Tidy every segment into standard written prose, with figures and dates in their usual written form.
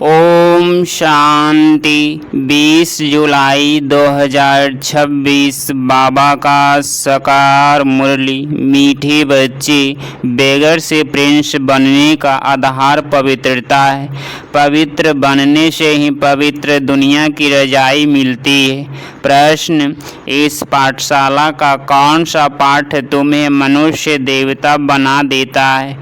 ओम शांति। 20 जुलाई 2026 बाबा का साकार मुरली। मीठे बच्चे, बेगर से प्रिंस बनने का आधार पवित्रता है। पवित्र बनने से ही पवित्र दुनिया की रजाई मिलती है। प्रश्न, इस पाठशाला का कौन सा पाठ तुम्हें मनुष्य देवता बना देता है?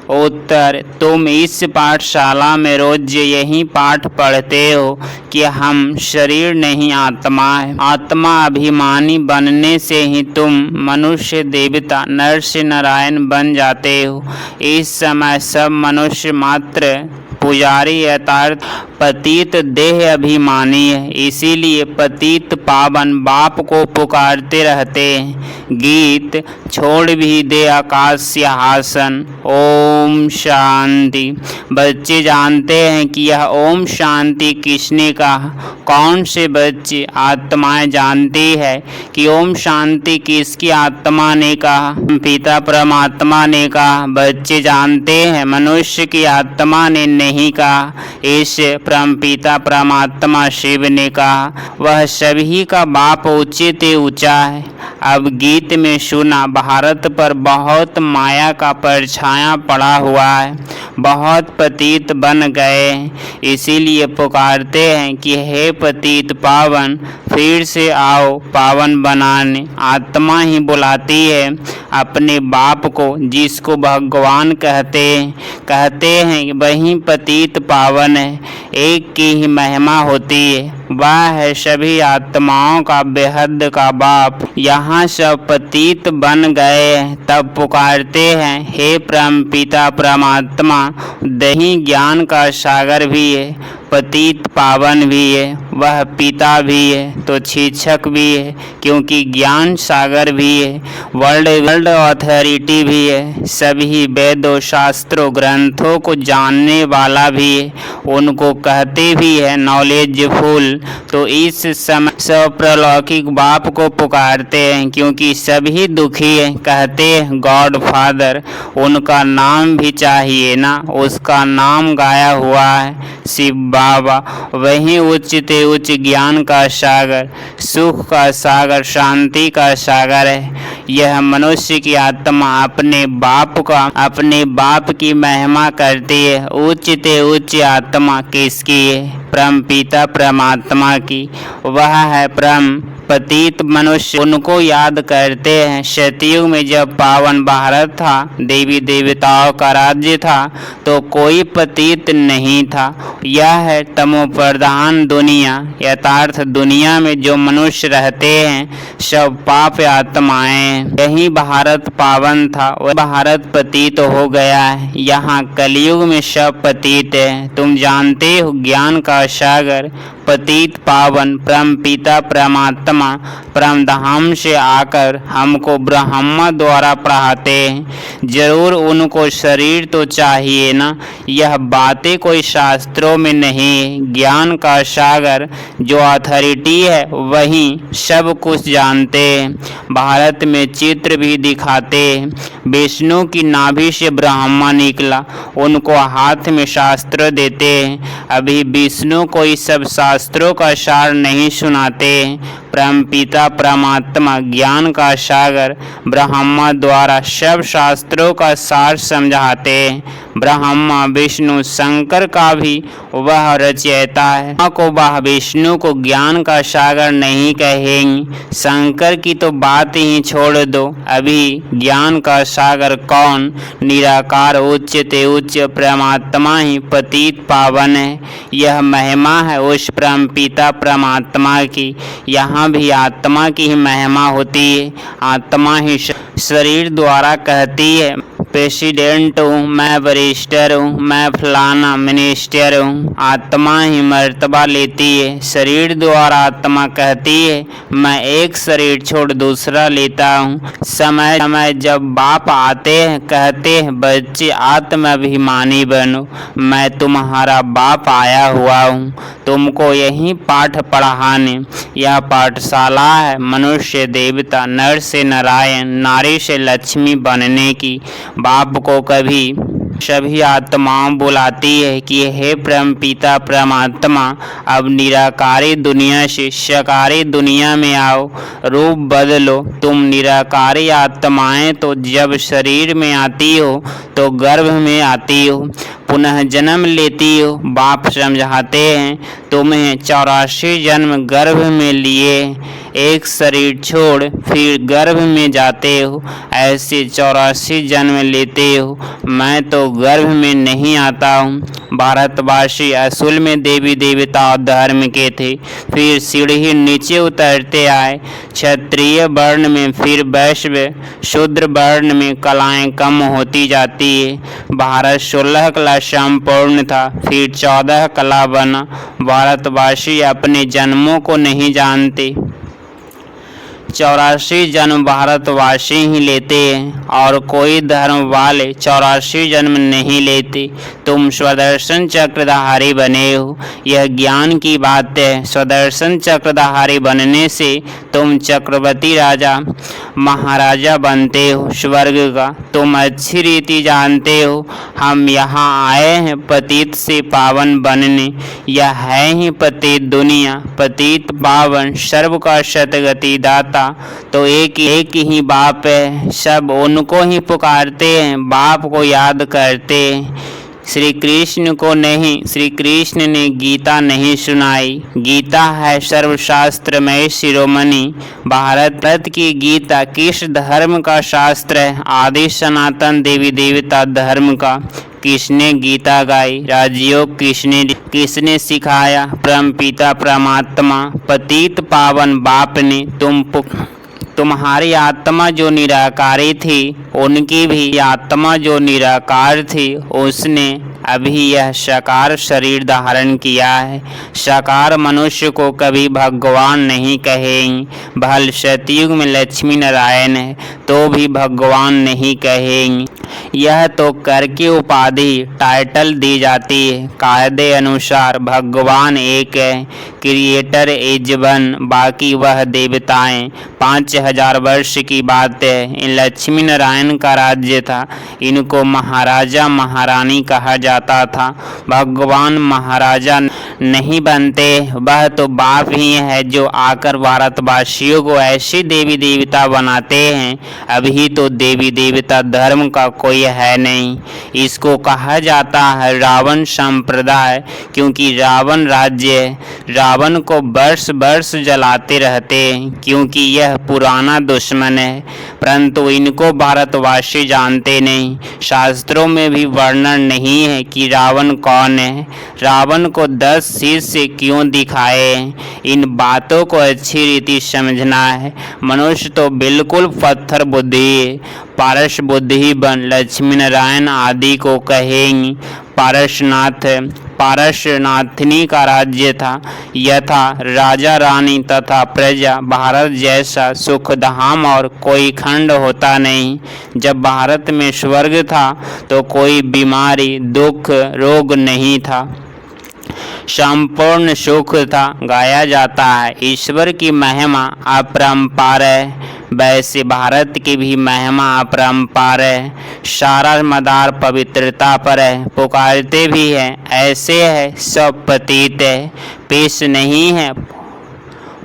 उत्तर, तुम इस पाठशाला में रोज यही पाठ पढ़ते हो कि हम शरीर नहीं आत्मा है। आत्मा अभिमानी बनने से ही तुम मनुष्य देवता नर से नारायण बन जाते हो। इस समय सब मनुष्य मात्र पुजारी यथार्थ पतित देह अभिमानी है, इसीलिए पतित पावन बाप को पुकारते रहते हैं। गीत, छोड़ भी दे आकाश सिंहासन। ओम शांति। बच्चे जानते हैं कि यह ओम शांति किसने कहा? कौन से बच्चे? आत्माएं जानती है कि ओम शांति किसकी आत्मा ने कहा? पिता परमात्मा ने कहा। बच्चे जानते हैं मनुष्य की आत्मा ने नहीं कहा, इस परमपिता परमात्मा शिव ने कहा। वह सभी का बाप ऊंचे ऊंचा है। अब गीत में सुना, भारत पर बहुत माया का परछाया पड़ा हुआ है, बहुत पतित बन गए हैं, इसीलिए पुकारते हैं कि हे पतित पावन, फिर से आओ पावन बनाने। आत्मा ही बुलाती है अपने बाप को, जिसको भगवान कहते हैं वही पतित पावन है। एक की ही महिमा होती है, वह है सभी आत्माओं का बेहद का बाप। यहाँ सब पतित बन गए हैं, तब पुकारते हैं हे परम पिता परमात्मा। दही ज्ञान का सागर भी है, पतित पावन भी है, वह पिता भी है तो शिक्षक भी है, क्योंकि ज्ञान सागर भी है, वर्ल्ड अथॉरिटी भी है, सभी वेदों शास्त्रों ग्रंथों को जानने वाला भी है, उनको कहते भी है नॉलेजफुल। तो इस समय सब प्रलौकिक बाप को पुकारते हैं, क्योंकि सभी दुखी हैं, कहते हैं गॉड फादर। उनका नाम भी चाहिए ना, उसका नाम गाया हुआ है शिव बाबा। वही उच्च ते उच्च ज्ञान का सागर, सुख का सागर, शांति का सागर है। यह मनुष्य की आत्मा अपने बाप की महिमा करती है। उच्च ते उच्च आत्मा किसकी है? परम पिता परमात्मा की। वह है परम पतित मनुष्य, उनको याद करते हैं। सतयुग में जब पावन भारत था, देवी देवताओं का राज्य था, तो कोई पतित नहीं था। यह है तमो प्रधान दुनिया। यथार्थ दुनिया में जो मनुष्य रहते हैं सब पाप आत्माएं। यही भारत पावन था, वह भारत पतित हो गया है। यहाँ कलयुग में सब पतित है। तुम जानते हो ज्ञान का सागर, पतित पावन परम पिता परमात्मा परम धाम से आकर हमको ब्रह्मा द्वारा पढ़ाते हैं। जरूर उनको शरीर तो चाहिए ना, यह बातें कोई शास्त्रों में नहीं। ज्ञान का सागर जो अथॉरिटी है वही सब कुछ जानते हैं। भारत में चित्र भी दिखाते हैं। विष्णु की नाभि से ब्रह्मा निकला, उनको हाथ में शास्त्र देते हैं। अभी विष्णु को इस सब शास्त्रों का सार नहीं सुनाते। परम पिता परमात्मा ज्ञान का सागर ब्रह्मा द्वारा सब शास्त्रों का सार समझाते। ब्रह्मा विष्णु शंकर का भी वह रचयिता है, को वह विष्णु को ज्ञान का सागर नहीं कहेंगे। शंकर की तो बात ही छोड़ दो। अभी ज्ञान का सागर कौन? निराकार उच्च ते उच्च परमात्मा ही पतित पावन है। यह महिमा है उस परम पिता परमात्मा की। यहाँ भी आत्मा की ही महिमा होती है। आत्मा ही शरीर द्वारा कहती है प्रेसिडेंट हूँ, मैं बैरिस्टर हूँ, मैं फलाना मिनिस्टर हूँ। आत्मा ही मर्तबा लेती है। शरीर द्वारा आत्मा कहती है मैं एक शरीर छोड़ दूसरा लेता हूँ। समय जब बाप आते हैं, कहते हैं बच्चे आत्माभिमानी बनो, मैं तुम्हारा बाप आया हुआ हूँ तुमको यही पाठ पढ़ाने। यह पाठशाला है मनुष्य देवता नर से नारायण, नारी से लक्ष्मी बनने की। बाप को कभी सभी आत्माओं बुलाती है कि हे परमपिता परमात्मा, अब निराकारी दुनिया से साकारी दुनिया में आओ, रूप बदलो। तुम निराकारी आत्माएं तो जब शरीर में आती हो तो गर्भ में आती हो, पुनः जन्म लेती हो। बाप समझाते हैं तुम्हें 84 जन्म गर्भ में लिए, एक शरीर छोड़ फिर गर्भ में जाते हो, ऐसे 84 जन्म लेते हो। मैं तो गर्भ में नहीं आता हूँ। भारतवासी असूल में देवी देवता और धर्म के थे, फिर सीढ़ी नीचे उतरते आए। क्षत्रिय वर्ण में, फिर वैश्य शूद्र वर्ण में कलाएं कम होती जाती है। भारत 16 कला संपूर्ण था, फिर 14 कला बना। भारतवासी अपने जन्मों को नहीं जानते। 84 जन्म भारतवासी ही लेते हैं और कोई धर्म वाले 84 जन्म नहीं लेते। तुम स्वदर्शन चक्रधारी बने हो, यह ज्ञान की बात है। स्वदर्शन चक्रधारी बनने से तुम चक्रवर्ती राजा महाराजा बनते हो स्वर्ग का। तुम अच्छी रीति जानते हो हम यहाँ आए हैं पतित से पावन बनने। यह है ही पतित दुनिया, पतित पावन सर्व का सतगति दाता। तो एक ही बाप है, सब उनको ही पुकारते हैं, बाप को याद करते हैं, श्री कृष्ण को नहीं। श्री कृष्ण ने गीता नहीं सुनाई, गीता है सर्वशास्त्रमय शिरोमणि। भारत की गीता किस धर्म का शास्त्र है? आदि सनातन देवी देवता धर्म का। किसने गीता गाई? राजयोग किसने सिखाया? परमपिता परमात्मा पतित पावन बाप ने। तुम्हारी आत्मा जो निराकारी थी, उनकी भी आत्मा जो निराकार थी, उसने अभी यह साकार शरीर धारण किया है। साकार मनुष्य को कभी भगवान नहीं कहेंगे। भल सतयुग में लक्ष्मी नारायण है तो भी भगवान नहीं कहेंगे। यह तो करके उपाधि टाइटल दी जाती है। कायदे अनुसार भगवान एक है, क्रिएटर इज वन, बाकी वह देवताएं। 5000 वर्ष की बात है। इन लक्ष्मी नारायण का राज्य था, इनको महाराजा महारानी कहा जाता था। भगवान महाराजा नहीं बनते, वह तो बाप ही है जो आकर भारतवासियों को ऐसे देवी देवता बनाते हैं। अभी तो देवी देवता धर्म का कोई है नहीं। इसको कहा जाता है रावण संप्रदाय, क्योंकि रावण राज्य है। रावण को वर्ष वर्ष जलाते रहते हैं, क्योंकि यह पुराना दुश्मन है। परंतु इनको भारतवासी जानते नहीं। शास्त्रों में भी वर्णन नहीं है कि रावण कौन है, रावण को 10 शीर्ष क्यों दिखाए। इन बातों को अच्छी रीति समझना है। मनुष्य तो बिल्कुल पत्थर बुद्धि है। पारस बुद्धि बन लक्ष्मी नारायण आदि को कहेंगी। पारसनाथनी का राज्य था। यथा राजा रानी तथा प्रजा। भारत जैसा सुखधाम और कोई खंड होता नहीं। जब भारत में स्वर्ग था तो कोई बीमारी दुख रोग नहीं था, संपूर्ण सुख था। गाया जाता है ईश्वर की महिमा अपरंपार है, वैसे भारत की भी महिमा अपरंपार है। सारा मदार पवित्रता पर है, पुकारते भी हैं ऐसे है सब पतित है। पेश नहीं है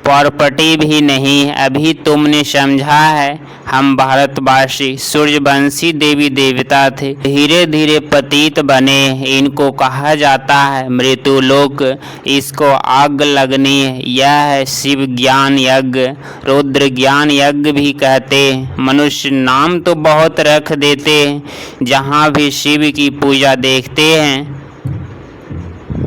प्रॉपर्टी भी नहीं। अभी तुमने समझा है हम भारतवासी सूर्यवंशी देवी देवता थे, धीरे धीरे पतित बने। इनको कहा जाता है मृत्यु लोक, इसको आग लगनी है। यह है शिव ज्ञान यज्ञ, रुद्र ज्ञान यज्ञ भी कहते हैं। मनुष्य नाम तो बहुत रख देते हैं, जहाँ भी शिव की पूजा देखते हैं,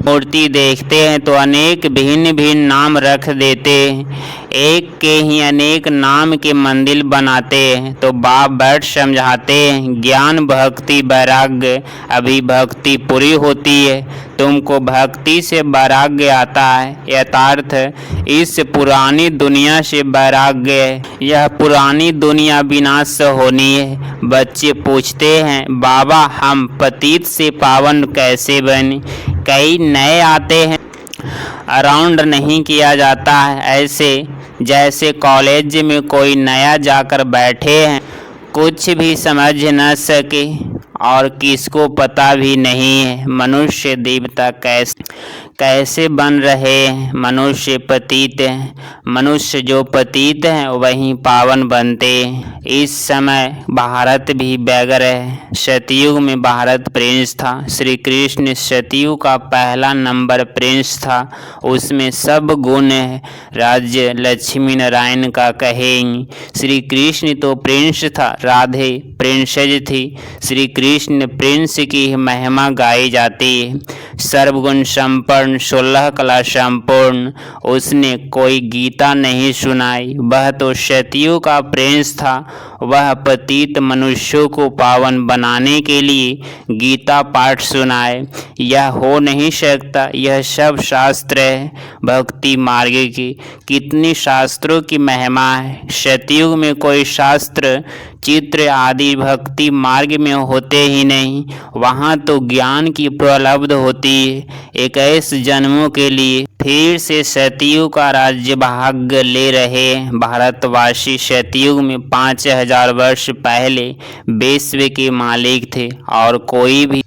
मूर्ति देखते हैं तो अनेक भिन्न भिन्न नाम रख देते हैं। एक के ही अनेक नाम के मंदिर बनाते हैं। तो बाप बैठ समझाते हैं ज्ञान भक्ति वैराग्य, अभी भक्ति पूरी होती है। तुमको भक्ति से वैराग्य आता है। यथार्थ इस पुरानी दुनिया से वैराग्य है। यह पुरानी दुनिया विनाश होनी है। बच्चे पूछते हैं बाबा हम पतित से पावन कैसे बने? कई नए आते हैं, अराउंड नहीं किया जाता है। ऐसे जैसे कॉलेज में कोई नया जाकर बैठे हैं, कुछ भी समझ न सके और किसको पता भी नहीं है मनुष्य देवता कैसे बन रहे हैं। मनुष्य पतित है, मनुष्य जो पतित हैं वही पावन बनते हैं। इस समय भारत भी बैगर है। सतयुग में भारत प्रिंस था। श्री कृष्ण सतयुग का पहला नंबर प्रिंस था। उसमें सब गुण है, राज्य लक्ष्मी नारायण का कहेंगे। श्री कृष्ण तो प्रिंस था, राधे प्रिंसेज थी। श्री कृष्ण प्रिंस की महिमा गाई जाती है। सर्वगुण संपन्न, 16 कला संपूर्ण, उसने कोई गीता नहीं सुनाई। वह तो सतयुग का प्रिंस था। वह पतित मनुष्यों को पावन बनाने के लिए गीता पाठ सुनाए, यह हो नहीं सकता। यह सब शास्त्र है भक्ति मार्ग की। कितनी शास्त्रों की महिमा है। सतयुग में कोई शास्त्र चित्र आदि भक्ति मार्ग में होते ही नहीं। वहाँ तो ज्ञान की प्रलब्ध होती है 21 जन्मों के लिए। फिर से सतयुग का राज्य भाग्य ले रहे भारतवासी। सतयुग में 5000 वर्ष पहले विश्व के मालिक थे और कोई भी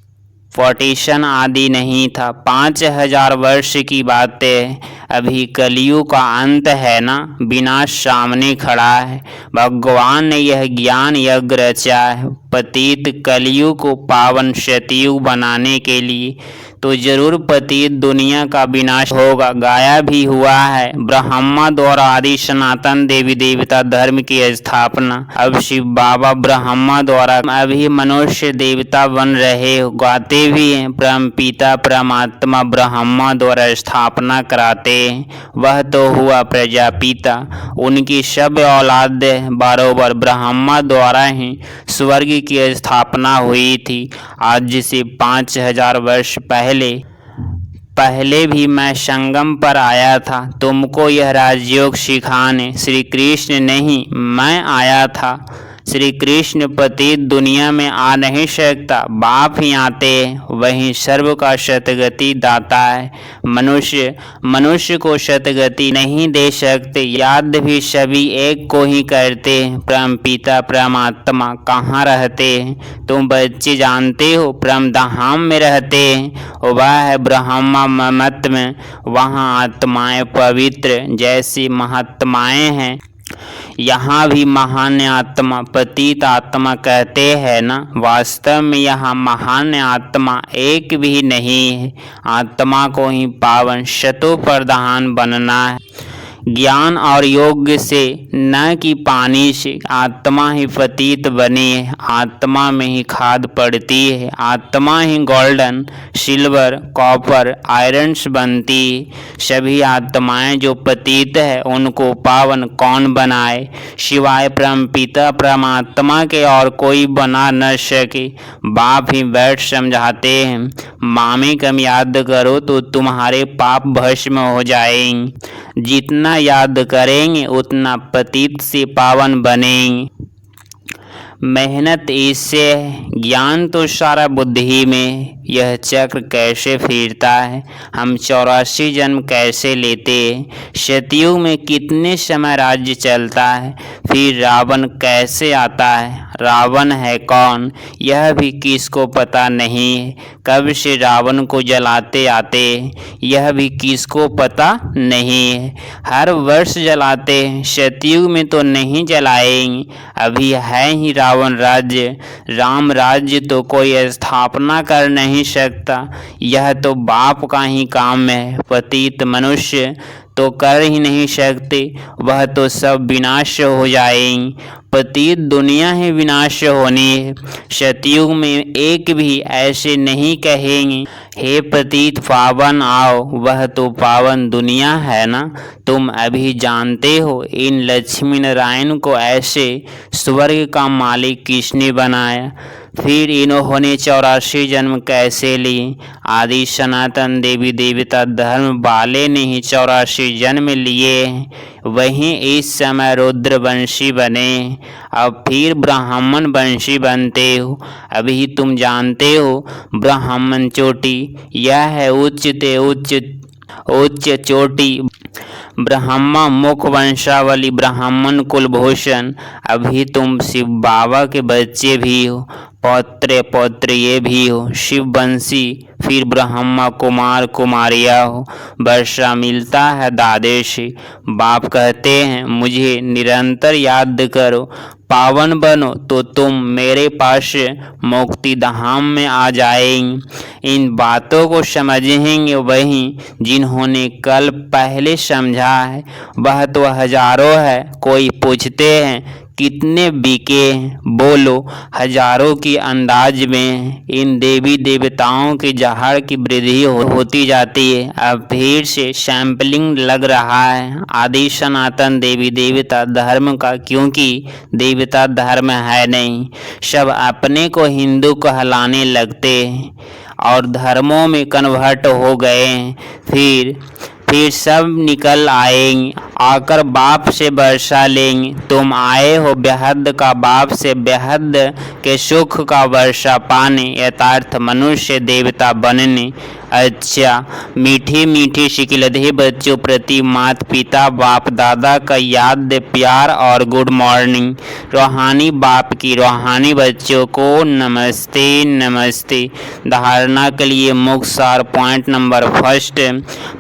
पॉलिटिशियन आदि नहीं था। 5000 वर्ष की बातें, अभी कलयुग का अंत है ना, विनाश सामने खड़ा है। भगवान ने यह ज्ञान यज्ञ रचा है पतित कलयुग को पावन सतयुग बनाने के लिए। तो जरूर पतित दुनिया का विनाश होगा। गाया भी हुआ है ब्रह्मा द्वारा आदि सनातन देवी देवता धर्म की स्थापना। अब शिव बाबा ब्रह्मा द्वारा अभी मनुष्य देवता बन रहे हो। गाते भी हैं परम पिता परमात्मा ब्रह्मा द्वारा स्थापना कराते हैं। वह तो हुआ प्रजापिता, उनकी सब औलाद बरोबर ब्रह्मा द्वारा ही स्वर्ग की स्थापना हुई थी। आज से 5000 वर्ष पहले भी मैं संगम पर आया था तुमको यह राजयोग सिखाने। श्री कृष्ण नहीं, मैं आया था। श्री कृष्ण पतित दुनिया में आ नहीं सकता, बाप ही आते हैं। वही सर्व का सतगति दाता है। मनुष्य को सतगति नहीं दे सकते। याद भी सभी एक को ही करते हैं। परम पिता परमात्मा कहाँ रहते हैं तुम बच्चे जानते हो? परम धाम में रहते हैं। वह है ब्रह्मा मत में। वहाँ आत्माएं पवित्र जैसी महात्माएं हैं। यहाँ भी महान आत्मा पतित आत्मा कहते हैं ना। वास्तव में यहाँ महान आत्मा एक भी नहीं है। आत्मा को ही पावन शतो प्रधान बनना है। ज्ञान और योग से, न कि पानी से। आत्मा ही पतित बनी है। आत्मा में ही खाद पड़ती है। आत्मा ही गोल्डन, सिल्वर, कॉपर, आयरन्स बनती है। सभी आत्माएं जो पतित है उनको पावन कौन बनाए? सिवाय परम पिता परमात्मा के और कोई बना न सके। बाप ही बैठ समझाते हैं, मामी कम याद करो तो तुम्हारे पाप भस्म हो जाएंगे। जितना याद करेंगे उतना पतित से पावन बनेंगे। मेहनत इससे है, ज्ञान तो सारा बुद्धि में। यह चक्र कैसे फिरता है, हम 84 जन्म कैसे लेते हैं। सतयुग में कितने समय राज्य चलता है, फिर रावण कैसे आता है। रावण है कौन यह भी किसको पता नहीं है। कब से रावण को जलाते आते हैं यह भी किसको पता नहीं है। हर वर्ष जलाते हैं, सतयुग में तो नहीं जलाएंगे। अभी है ही रावण राज्य। राम राज्य तो कोई स्थापना कर नहीं सकता। यह तो बाप का ही काम है। पतित मनुष्य तो कर ही नहीं सकते। वह तो सब विनाश हो जाएंगे। पतित दुनिया ही विनाश होनी है। सतयुग में एक भी ऐसे नहीं कहेंगे, हे पतित पावन आओ। वह तो पावन दुनिया है ना। तुम अभी जानते हो इन लक्ष्मी नारायण को ऐसे स्वर्ग का मालिक किसने बनाया। फिर इन्होंने 84 जन्म कैसे लिए। आदि सनातन देवी देवता धर्म वाले ने ही 84 जन्म लिए हैं। वहीं इस समय रुद्रवंशी बने, अब फिर ब्राह्मण वंशी बनते हो। अभी तुम जानते हो ब्राह्मण चोटी, यह है उच्च चोटी। ब्रह्मा मुख वंशावली ब्राह्मण कुलभूषण। अभी तुम शिव बाबा के बच्चे भी हो। पौत्र पौत्र ये भी हो, शिव बंसी फिर ब्रह्मा कुमार कुमारिया हो। वर्षा मिलता है दादे से, बाप कहते हैं मुझे निरंतर याद करो, पावन बनो तो तुम मेरे पास मुक्ति धाम में आ जाएंगे। इन बातों को समझेंगे वही जिन्होंने कल पहले समझा है, वह तो हजारों है। कोई पूछते हैं कितने बिके हैं, बोलो हजारों की अंदाज में। इन देवी देवताओं के जहर की वृद्धि होती जाती है। अब फिर से सैंपलिंग लग रहा है आदि सनातन देवी देवता धर्म का, क्योंकि देवता धर्म है नहीं। सब अपने को हिंदू कहलाने लगते हैं और धर्मों में कन्वर्ट हो गए हैं। फिर सब निकल आएंगे, आकर बाप से वर्षा लेंगे। तुम आए हो बेहद का बाप से बेहद के सुख का वर्षा पाने, यथार्थ मनुष्य देवता बनने। अच्छा, मीठी मीठी शिकलधे बच्चों प्रति माता पिता बाप दादा का याद प्यार और गुड मॉर्निंग। रूहानी बाप की रूहानी बच्चों को नमस्ते नमस्ते। धारणा के लिए मुख्य सार पॉइंट नंबर फर्स्ट,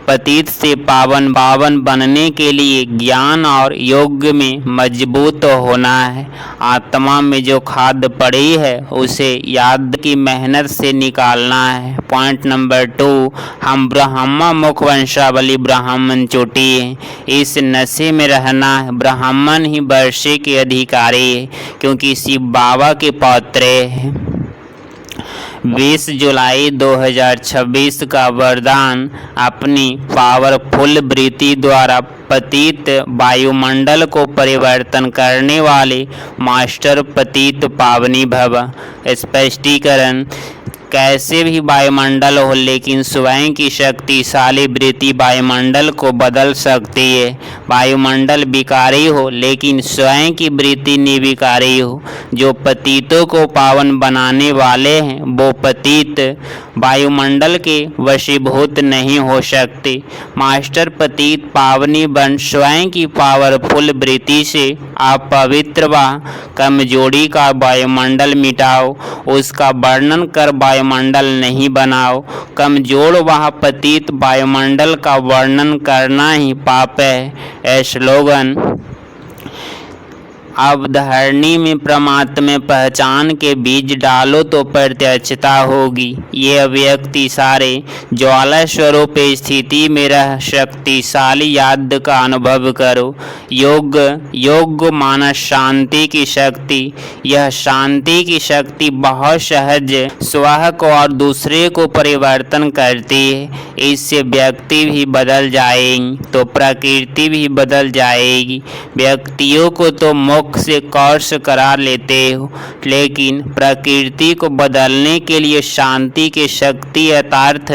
पतित से पावन बनने के लिए ज्ञान और योग में मजबूत होना है। आत्मा में जो खाद पड़ी है उसे याद की मेहनत से निकालना है। पॉइंट नंबर 2, हम ब्राह्मण मुख वंशावली ब्राह्मण चोटी है, इस नशे में रहना है। ब्राह्मण ही वर्षे के अधिकारी है, क्योंकि शिव बाबा के पौत्र है। 20 जुलाई 2026 का वरदान अपनी पावरफुल वृत्ति द्वारा पतित वायुमंडल को परिवर्तन करने वाले मास्टर पतित पावनी भव। स्पष्टीकरण, कैसे भी वायुमंडल हो, लेकिन स्वयं की शक्तिशाली वृत्ति वायुमंडल को बदल सकती है। वायुमंडल विकारी हो, लेकिन स्वयं की वृत्ति निर्विकारी हो। जो पतितों को पावन बनाने वाले हैं वो पतित वायुमंडल के वशीभूत नहीं हो सकते। मास्टर पतित पावनी बन स्वयं की पावरफुल वृत्ति से आप पवित्र व कमजोरी का वायुमंडल मिटाओ। उसका वर्णन कर वायुमंडल नहीं बनाओ। कमजोर व पतित वायुमंडल का वर्णन करना ही पाप है। स्लोगन, अब धरणी में परमात्मा पहचान के बीज डालो तो प्रत्यक्षता होगी। ये व्यक्ति सारे ज्वाला स्वरूप स्थिति में रह शक्तिशाली याद का अनुभव करो। योग मानस शांति की शक्ति। यह शांति की शक्ति बहुत सहज स्वयं को और दूसरे को परिवर्तन करती है। इससे व्यक्ति भी बदल जाएंगे तो प्रकृति भी बदल जाएगी। व्यक्तियों को तो से कर्ष करा लेते हो, लेकिन प्रकृति को बदलने के लिए शांति की शक्ति यथार्थ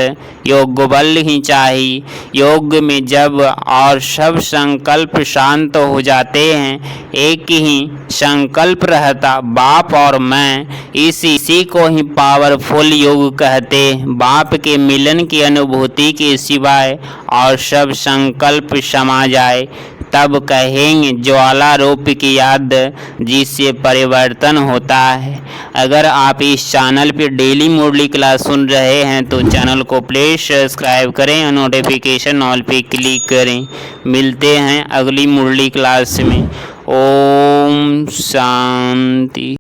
योग बल ही चाहिए। योग में जब और सब संकल्प शांत हो जाते हैं, एक ही संकल्प रहता, बाप और मैं। इसी को ही पावरफुल योग कहते हैं। बाप के मिलन की अनुभूति के सिवाय और सब संकल्प समा जाए, तब कहेंगे ज्वाला रूप की याद जिससे परिवर्तन होता है। अगर आप इस चैनल पर डेली मुरली क्लास सुन रहे हैं तो चैनल को प्लीज सब्सक्राइब करें और नोटिफिकेशन ऑल पे क्लिक करें। मिलते हैं अगली मुरली क्लास में। ओम शांति।